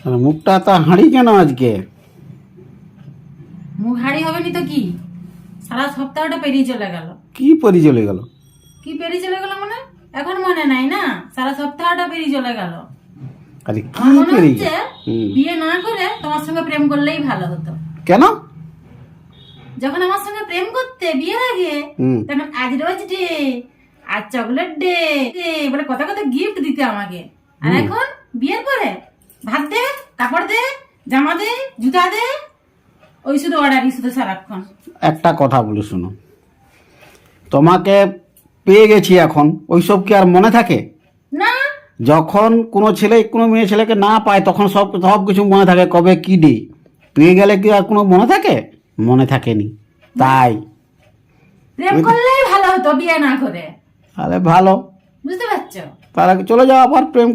আর মুখটা তা হাঁড়ি কেন আজকে? মুখ হাড়ি হবে নি তো কি, সারা সপ্তাহটা পেরিয়ে চলে গেল। কি পরি চলে গেল? কি পেরিয়ে চলে গেল মানে এখন মনে নাই না? সারা সপ্তাহটা পেরিয়ে চলে গেল। আরে কি আমার মনে পেরি? হচ্ছে বিয়ে না করে তোমার সঙ্গে প্রেম করলেই ভালো হতো। কেন? যখন আমার সঙ্গে প্রেম করতে বিয়ের আগে, তখন আজ রোজ ডে আর চকলেট ডে বলে কত কত গিফট দিতে আমাকে। আর এখন বিয়ের পরে ভাত দে, কাপড় দে, জামা দে, জুতা দে, ওই শুধু অর্ডারই শুধু সারাক্ষণ। একটা কথা বলি শোনো, তোমাকে পেয়ে গেছি এখন, ওইসব কি আর মনে থাকে? না, যখন কোনো ছেলে কোনো মেয়ে ছেলেকে না পায় তখন সব সব কিছু মনে থাকে, কবে কি ডে। পেয়ে গেলে কি আর কোনো মনে থাকে? মনে থাকেনি। তাই প্রেম করলেই ভালো হতো বিয়ে না করে। আরে ভালো, বুঝতে পারছো? তার আগে চলে যাও আবার প্রেম